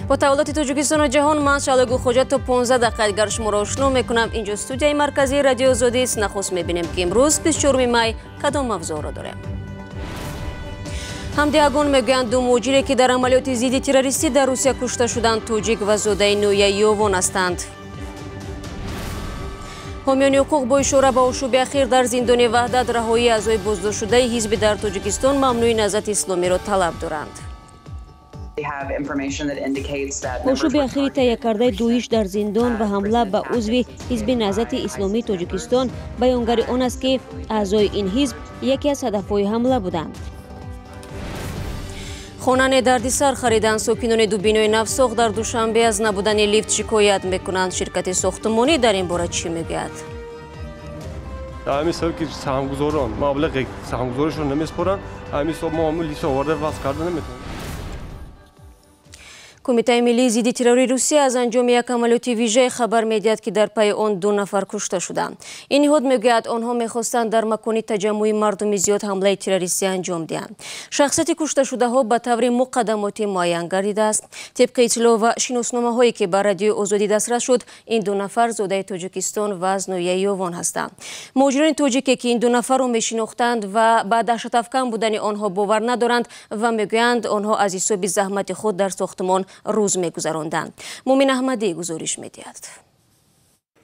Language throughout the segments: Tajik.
با تحولات تاجیکستان و جهان من شالگو خوجت تا 15 دقیقه دیگر شما را آشنا میکنم. اینجا استودیوی مرکزی رادیو آزادی است. نخست میبینیم که امروز 24 می کدام موضوع را داریم. همدیگان میگویند دو مهاجری که در عملیات ضد تروریستی در روسیه کشته شدند تاجیک و زاده ноҳияи آوان هستند. ҳомиёни ҳуқуқ با اشاره به ошӯби اخیر در زندان وحدت раҳоии اعضای بازداشت شده ҳизби در تاجیکستان ممنوی наҳзати اسلامی را طلب دارند. ошӯби ахири таҳия кардаи дуиш дар зиндон ва ҳамла ба узви ҳизби наҳзати исломии тоҷикистон баёнгари он аст ки аъзои ин ҳизб яке аз ҳадафҳои ҳамла буданд. хонане дардисар хариданд. сокинони ду бинои навсох дар душанбе аз набудани лифт шикоят мекунанд. ширкати сохтмонӣ дар ин бора чӣ мегӯяд? ҳамин сабаб ки саҳмгузорон маблағи саҳмгузоришро намеспоранд, ҳамин сабаб мо ҳамин лифт оварда васл карда наметавонем. кумитаи миллии зидди террори русия аз анҷоми як амалиёти вижаи хабар медиҳад ки дар пайи он 2 нафар кушта шуданд. ин ниҳод мегӯяд онҳо мехостанд дар макони таҷаммӯи мардуми зиёд ҳамлаи террористӣ анҷом диҳанд. шахсияти кушташудаҳо ба таври муқаддамотӣ муайян гардидааст. тибқи иттилоъ ва шиносномаҳое ки ба радиои озодӣ дастрас шуд, ин 2 нафар зодаи тоҷикистон ва аз ноҳияи овон ҳастанд. муҳоҷирони тоҷике ки ин 2 нафарро мешинохтанд ва ба даҳшатафкан будани онҳо бовар надоранд ва мегӯянд онҳо аз ҳисоби заҳмати худ дар сохтмон روز می‌گذراندند. مومن احمدی گزارش می‌دهد.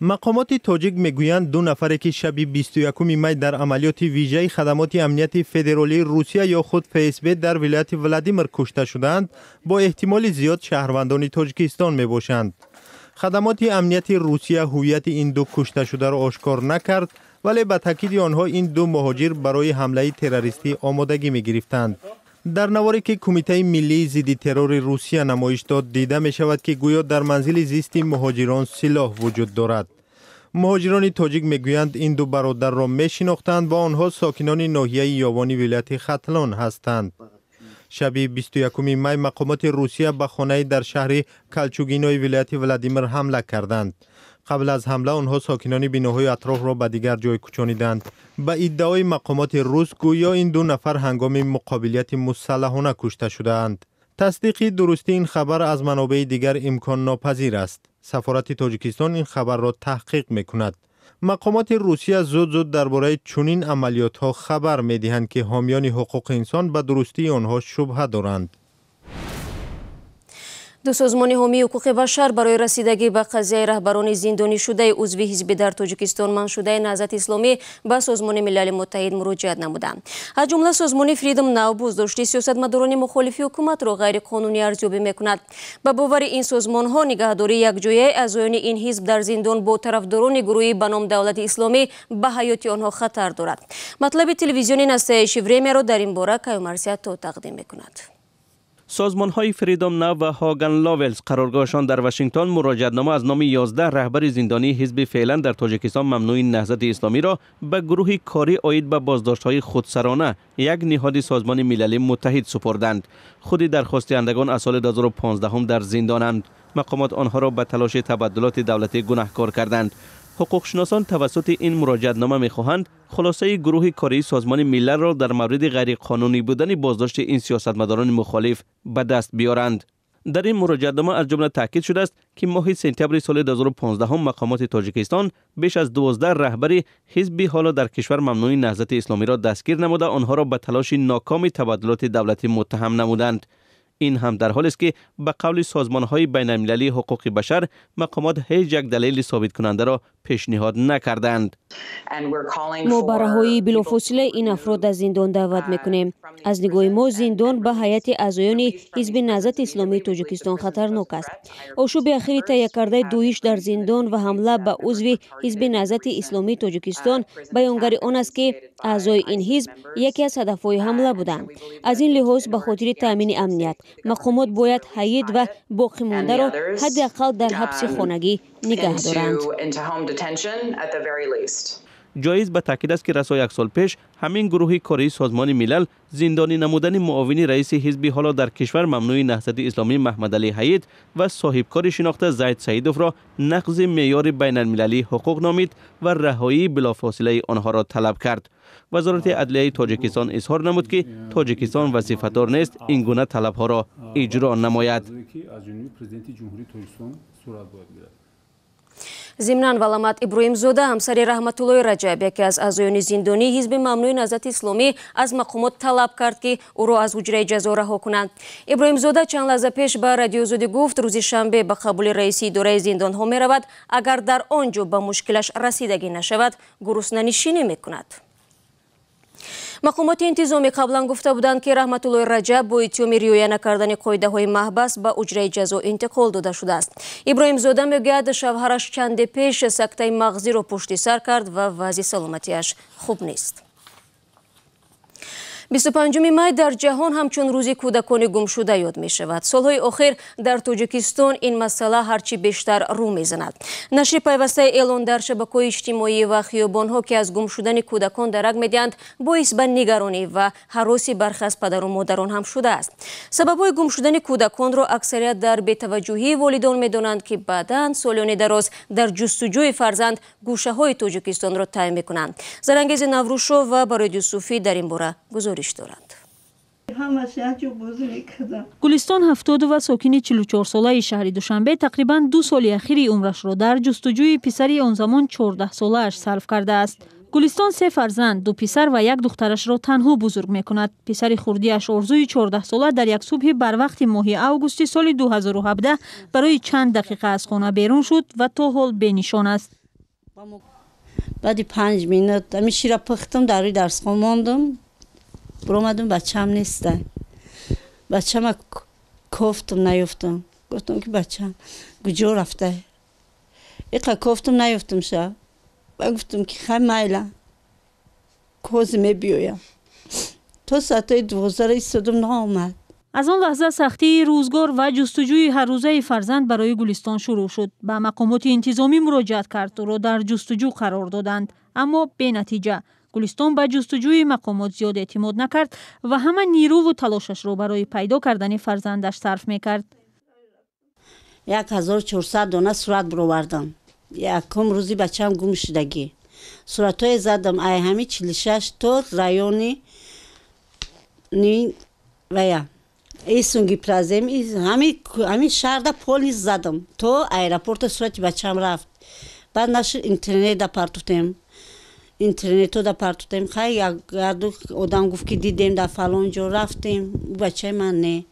مقامات تاجیک میگویند 2 نفری که شب 21 می در عملیات ویژه خدمات امنیتی فدرالی روسیه یا خود فیسبی در ولایت ولادیمیر کشته شدند با احتمال زیاد شهروندان تاجیکستان میباشند. خدمات امنیتی روسیه هویت این 2 کشته شده را آشکار نکرد، ولی به تاکید آنها این 2 مهاجر برای حمله تروریستی آمادگی می‌گرفتند. در نواری که کمیته ملی ضد ترور روسیه نمایش داد دیده می شود که گویا در منزل زیستی مهاجران سلاح وجود دارد. مهاجران تاجیک می گویند این 2 برادر را می شناختند و آنها ساکنان ناحیه آوانی ولایت ختلان هستند. شب 21 می مقامات روسیه به خانه در شهر کلچوگینوی ولایت ولادیمیر حمله کردند. قبل از حمله آنها ساکنان بیناهای اطراف را به دیگر جای کوچانیدند. با ادعای مقامات روس گویا این 2 نفر هنگام مقابلیت مسلحانه کشته شده‌اند. تصدیق درستی این خبر از منابع دیگر امکان ناپذیر است. سفارت تاجیکستان این خبر را تحقیق می‌کند. مقامات روسیه زود درباره چنین عملیات‌ها خبر می‌دهند که حامیان حقوق انسان به درستی آنها شبهه دارند. دو سازمان حامی حقوق بشر برای رسیدگی به قضیه رهبران زندانی شده عضو حزب در تاجیکستان منشوده نهضت اسلامی به سازمان ملل متحد مراجعت نمودند. از جمله سازمان فریدم ناو بازداشتی سیاستمداران مخالف حکومت را غیر قانونی ارزیابی میکند. به باور این سازمان ها نگهداری یکجایی اعضایان این حزب در زندان با طرفداران گروهی به نام دولت اسلامی به حیات آنها خطر دارد. مطلب تلویزیونی نستایش وریمی را در این باره کیومرسیت تا تقدیم میکند. سازمان‌های فریدم ناو و هاگن لاولز قرارگاهشان در واشنگتن مراجعتنامه از نام 11 رهبر زندانی حزب فعلا در تاجیکستان ممنوی نهضت اسلامی را به گروه کاری عاید به بازداشت‌های خودسرانه یک نهاد سازمان ملل متحد سپردند. خود درخواستندگان از سال 2015 در زندانند. مقامات آنها را به تلاش تبدلات دولتی گناهکار کردند. حقوق شناسان توسط این مراجعتنامه می‌خواهند خلاصه گروه کاری سازمان ملل را در مورد غیر قانونی بودن بازداشت این سیاستمداران مخالف به دست بیارند. در این مراجعتنامه از جمله تاکید شده است که ماه سپتامبر سال 2015 مقامات تاجیکستان بیش از 12 رهبر حزب حالا در کشور ممنوی نهضت اسلامی را دستگیر نموده آنها را به تلاش ناکام تبدلات دولتی متهم نمودند. این هم در حالی است که به قول سازمان‌های بین‌المللی حقوق بشر مقامات هیچ یک دلیل ثابت کننده را پیشنهاد نکردند. ما به رهایی بلافاصله این افراد از زندان دعوت میکنیم. از نگاه ما زندان به هیئت اعضایان حزب نهضت اسلامی تاجیکستان خطرناک است. اشوب اخیری تهیه کرده دویش در زندان و حمله به عضو حزب نهضت اسلامی تاجیکستان بیانگر آن است که اعضای این حزب یکی از هدفهای حمله بودند. از این لحاظ به خاطر تامین امنیت مقامات باید حید و باقی مانده را حداقل در حبس خانگی نگه دارند. جایز به تاکید است که رسا یک سال پیش همین گروه کاری سازمان ملل زندانی نمودن معاون رئیس حزب حالا در کشور ممنوی نهضتی اسلامی محمد علی حید و صاحبکار شناخته زید سعیدوف را نقض معیار بین المللی حقوق نامید و رهایی بلافاصله آنها را طلب کرد. وزارت عدلیه تاجیکستان اظهار نمود که تاجیکستان وظیفه‌دار نیست این گونه طلب‌ها را اجرا نماید. ضمناً ولامت ابراهیمزاده همسر رحمتالله رجب یکی از اعضایان زندانی حزب ممنوی نهضت اسلامی از مقامات طلب کرد که او را از حجره جزا رها کنند. ابراهیمزاده چند لحظه پیش به رادیو آزادی گفت روز شنبه به قبول رئیس اداره زندان‌ها می‌رود، اگر در آنجا به مشکلش رسیدگی نشود گرسنه‌نشینی می‌کند. مقامات انتظامی قبلا گفته بودند که رحمتالله رجب با اتهام رعایت نکردن قاعده‌های محبس به حجره جزا انتقال داده شده است. ابراهیمزاده میگوید شوهرش چند پیش سکته مغزی را پشت سر کرد و وضع سلامتیش خوب نیست. 25 می در جهان همچون روزی کودکانی گمشده یاد می شود. سالهای اخیر در تاجیکستان این مسئله هرچی بیشتر رو می زند. نشر پیوسته اعلان در شبکه‌های اجتماعی و خیابان‌ها که از گمشدن کودکان درک می‌دهند باعث به نگرانی و هراس برخی از پدر و مادران هم شده است. سبب‌های گمشدن کودکان را اکثریت در بی‌توجهی والدان می‌دانند که بعداً سالیان دراز در جستجوی فرزند گوشه‌های تاجیکستان را طی می‌کنند. زرانگیز نوروشو و برای یوسفی در این باره گزارش دارند. گلستان 70 و ساکن 44 ساله شهر دوشنبه تقریباً 2 سال اخیر عمرش را در جستجوی پسری آن زمان 14 ساله اش صرف کرده است. گلستان 3 فرزند، 2 پسر و 1 دخترش را تنها بزرگ می‌کند. پسر خردی‌اش آرزوی 14 ساله در یک صبح بر وقت ماه اوگوست سال 2017 برای چند دقیقه از خانه بیرون شد و تا حال بینشان است. بعد 5 منت میشیره پختم در درس ماندم. برآمدم بچه‌م نیسته. بچه‌م کوفتم نیفتم. گفتم که بچه‌م کجا رفته؟ اینقدر کوفتم نیفتم شب. گفتم که خیلی میله. کوز میبیایم. تا ساعت 12 ایستادم نآمد. از آن لحظه سختی روزگار و جستجوی هر روزه فرزند برای گلستان شروع شد. به مقامات انتظامی مراجعت کرد و را در جستجو قرار دادند، اما بی نتیجه. گلستان به جستجوی مقامات زیاد اعتماد نکرد و همه نیرو و تلاشش را برای پیدا کردن فرزندش صرف میکرد. 1400 دانه صورت برآوردم. یکم روزی بچه‌م گم شدگی. صورتای زدم ای همین 46 تا رایونی نی ویا. ایسونگی پرازم همین شهر دا پلیس زدم. تو ایرپورت صورت بچه‌م رفت. بعد نشر اینترنت دا پارتوتم. اینترنتو دا پارتوتم خیلی یک آدم گفت که دیدیم در فلان جا رفتیم. بچه من نه.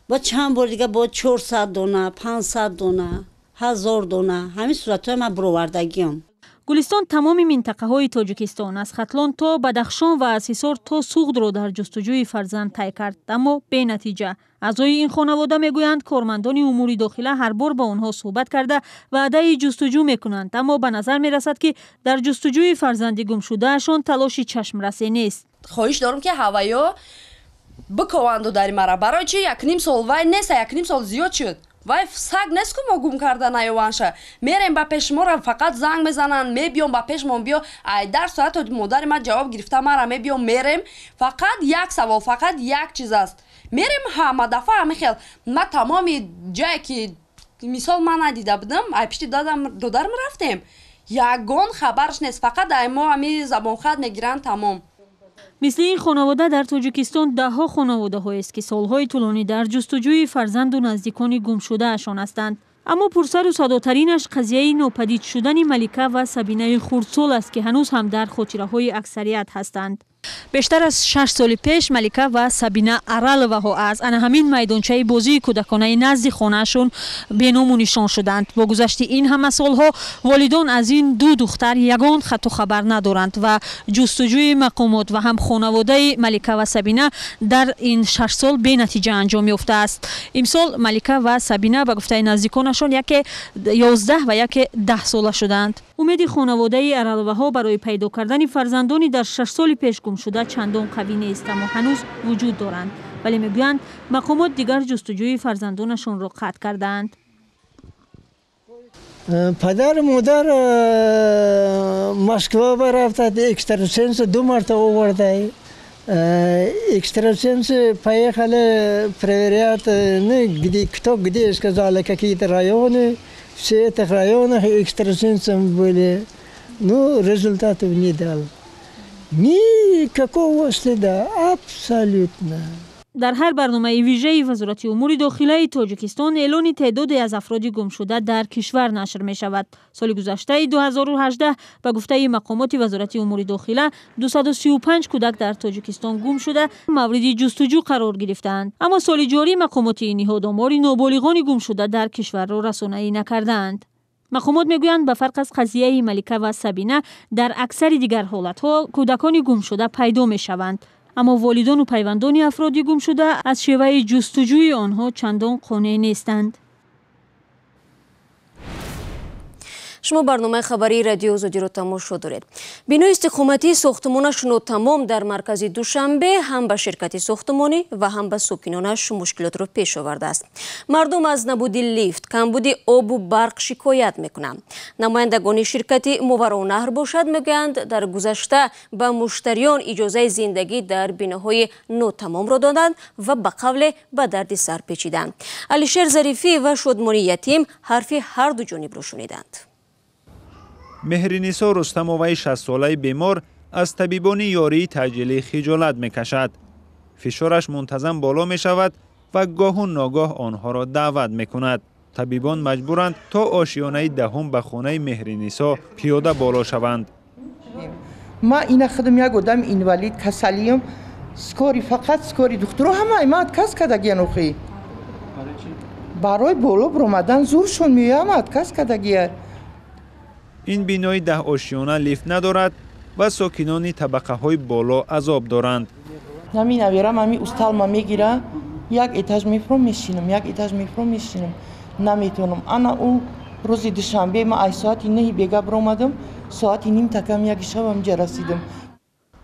با چند بار دیگه با 400 دانه، 500 دانه، 1000 دانه همین صورتهای من برآوردگیام. گلستان تمام منطقه های تاجیکستان از ختلان تا بدخشان و از حصار تا سوغد را در جستجوی فرزند طی کرد، اما بی نتیجه. اعضای این خانواده میگویند کارمندان امور داخله هر بار با آنها صحبت کرده وعده جستجو میکنند، اما به نظر میرسد که در جستجوی فرزند گم شده اشان تلاشی چشم رسی نیست. خواهش دارم که هوایا بکوند در مرا. برای چی 1.5 سال وای نیست، 1.5 سال زیاد شد. وای سگ نیست که ما گم کرده نیوانشه. میریم با پیش ما را فقط زنگ میزنن، میبیام با پیش ما بیا. در ساعت مادر ما جواب گرفته ما را میبیام میریم. فقط یک سوال، فقط یک چیز است. میریم همه دفعه همه خیل ما تمام جایی که مثال من ندیده بودم پشت دادرم رفتیم. یگان خبرش نیست، فقط ما همین زبان خط میگیرن تمام. مثل این خانواده در تاجیکستان ده ها خانواده هایی است که سالهای طولانی در جستجوی فرزند و نزدیکان گم شده اشان هستند. اما پرسر و صداترینش قضیه ناپدید شدن ملیکه و سبینه خردسال است که هنوز هم در خاطره های اکثریت هستند. بیشتر از 6 سال پیش ملیکه و سبینه ارالوها از همین میدانچه بازی کودکانه نزد خانهشون بینام و نشان شدند. با گذشت این همه سالها والدان از این 2 دختر یگان خط و خبر ندارند و جستجوی مقامات و هم خانواده ملیکه و سبینه در این 6 سال بی نتیجه انجام یافته است. امسال ملیکه و سبینه به گفته نزدیکانشان یکی 11 و یکی 10 ساله شدند. امید خانواده ارالوها برای پیدا کردن فرزندانی در 6 سال پیش گم شده چندان قوی نیست، اما هنوز وجود دارند، ولی میگویند مقامات دیگر جستجوی فرزندانشان را قطع کردند. پدر مادر مسکو برفتند، اکستراسنس 2 مرتبه آورده. اکستراسنس поехали проверять, где кто где сказали, какие-то районы, все эти районы экстрасенсом были. Ну, результатов не дал. Никакого следа, абсолютно. дар ҳар барномаи вижаи вазорати умури дохилаи тоҷикистон эълони теъдоде аз афроди гумшуда дар кишвар нашр мешавад. соли гузаштаи 2018 ба гуфтаи мақомоти вазорати умури дохила 235 кӯдак дар тоҷикистон гум шуда мавриди ҷустуҷӯ қарор гирифтаанд. аммо соли ҷорӣ мақомоти ниҳод омори ноболиғони гумшуда дар кишварро расонаӣ накардаанд. мақомот мегӯянд ба фарқ аз қазияи малика ва сабина дар аксари дигар ҳолатҳо кӯдакони гумшуда пайдо мешаванд. аммо волидону пайвандони афроди гумшуда аз шеваи ҷустуҷӯи онҳо чандон қонеъ нестанд. шумо барномаи хабарии радиои озодиро тамошо доред. бинои истиқоматии сохтмонаш нотамом дар маркази душанбе ҳам ба ширкати сохтмонӣ ва ҳам ба сокинонаш мушкилотро пеш овардааст. мардум аз набуди лифт, камбуди обу барқ шикоят мекунанд. намояндагони ширкати моваронаҳр бошад мегӯянд, дар гузашта ба муштариён иҷозаи зиндагӣ дар биноҳои нотамомро доданд ва ба қавле ба дарди сар печиданд. алишер зарифӣ ва шодмони ятим ҳарфи ҳарду ҷонибро шуниданд. меҳринисо рустамоваи 60-солаи бемор аз табибони ёрии таъҷилӣ хиҷолат мекашад. фишораш мунтазам боло мешавад ва гоҳу ногоҳ онҳоро даъват мекунад. табибон маҷбуранд то ошиёнаи даҳум ба хонаи меҳринисо пиёда боло шаванд. ма ина худам як одам инвалид касалиям, скори фақат скори духтуро ҳама имад кас кадагиян охи. барои боло бромадан зуршон меоямад кас кадагия. ин бинои 10 ошиёна лифт надорад ва сокинони табақаҳои боло азоб доранд. нами наверам ами усталма мегира, як этаж мефром мешинам, як этаж мефром мешинам, наметонам. ана у рӯзи душанбе ма ай соати 9 бега бромадам, соати ним такам як шабам ҷа расидам.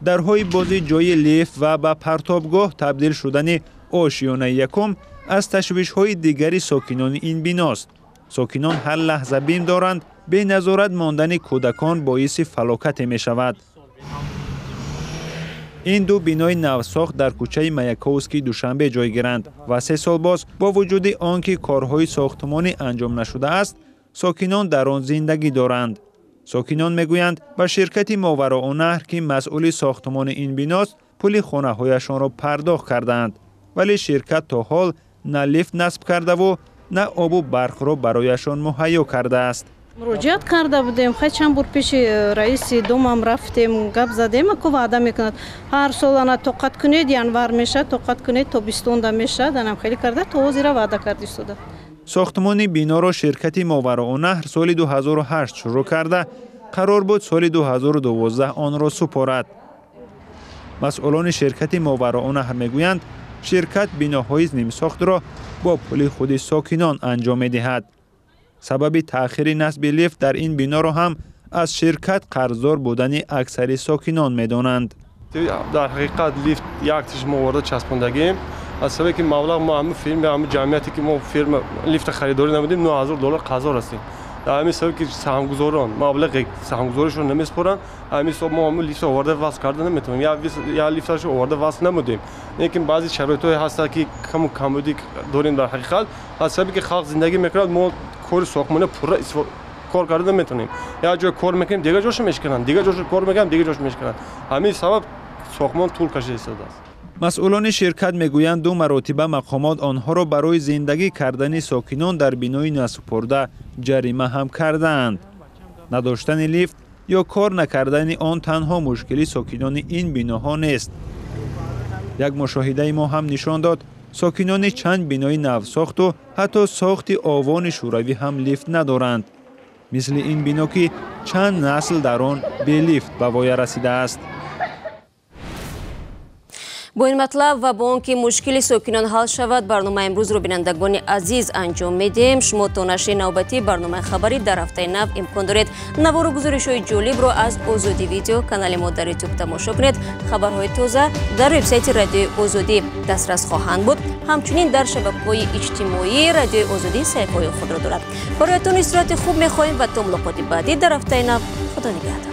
дарҳои бози ҷои лифт ва ба партобгоҳ табдил шудани ошиёнаи якум аз ташвишҳои дигари сокинони ин биност. сокинон ҳар лаҳза бим доранд, беназорат мондани кӯдакон боиси фалокате мешавад. ин ду бинои навсохт дар кӯчаи маяковскии душанбе ҷойгиранд ва 3 сол боз бо вуҷуди он ки корҳои сохтмонӣ анҷом нашудааст, сокинон дар он зиндагӣ доранд. сокинон мегӯянд ба ширкати мовароунаҳр ки масъули сохтмони ин биност пули хонаҳояшонро пардохт кардаанд, вале ширкат то ҳол на лифт насб кардаву на обу барқро барояшон муҳайё кардааст. муроҷиат карда будем, хай чанд бор пеши раиси домам рафтем, гап задем, ку ваъда мекунад ҳар сол ана тоқат кунед январ мешад, тоқат кунед тобистонда мешад, анам хеле карда то ҳозира ваъда карди шуда. сохтмони биноро ширкати мовароунаҳр соли 2008 шурӯъ карда, қарор буд соли 2012 онро супорад. масъулони ширкати мовароунаҳр мегӯянд, ширкат биноҳои нимсохтро бо пули худи сокинон анҷом медиҳад. сабаби таъхири насби лифт дар ин биноро ҳам аз ширкат қарздор будани аксари сокинон медонанд. дар ҳақиқат лифт як тиш мо ворда часпондагим. аз сабаби ки маблағ мо ҳамин фирма ҳамин ҷамъияте ки мо фирма лифта харидорӣ намудем $9000 қарзор ҳастем. дар ҳамин сабаби ки саҳмгузорон маблағи саҳмгузоришро намеспоранд, ҳамин сабаб мо ҳамин лифта оварда васл карда наметавонем. я лифташро оварда васл намудем. лекин баъзи шароитҳое ҳастад ки камбудӣ дорем дар ҳақиқат. аз сабаби ки халқ зиндагӣ мекунад, мо кори сохтмона пурра кор карда наметавонем. як ҷое кор мекунем, дигар ҷошо мешкананд, дигар ҷошо кор мекунем, дигар ҷошо мешкананд. ҳамин сабаб сохтмон тӯл кашида истодааст. масъулони ширкат мегӯянд 2 маротиба мақомот онҳоро барои зиндагӣ кардани сокинон дар бинои насупорда ҷарима ҳам кардаанд. надоштани лифт ё кор накардани он танҳо мушкили сокинони ин биноҳо нест. як мушоҳидаи мо ҳам нишон дод, сокинони чанд бинои навсохту ҳатто сохти овони шӯравӣ ҳам лифт надоранд. мисли ин бино ки чанд насл дар он белифт ба воя расидааст. бо ин матлаб ва бо он ки мушкили сокинон ҳал шавад, барномаи имрӯзро бинандагони азиз анҷом медиҳем. Шумо то нашри навбатии барномаи хабарӣ дар ҳафтаи нав имкон доред навору гузоришҳои ҷолибро аз озодӣ видео канали мо дар ютуб тамошо кунед. хабарҳои тоза дар вебсайти радиои озодӣ дастрас хоҳанд буд. ҳамчунин дар шабакаҳои иҷтимоӣ радиои озодӣ саҳифаҳои худро дорад. бароятон истироҳати хуб мехоҳем ва то мулоқоти баъдӣ дар ҳафтаи нав. худо нигаҳдор.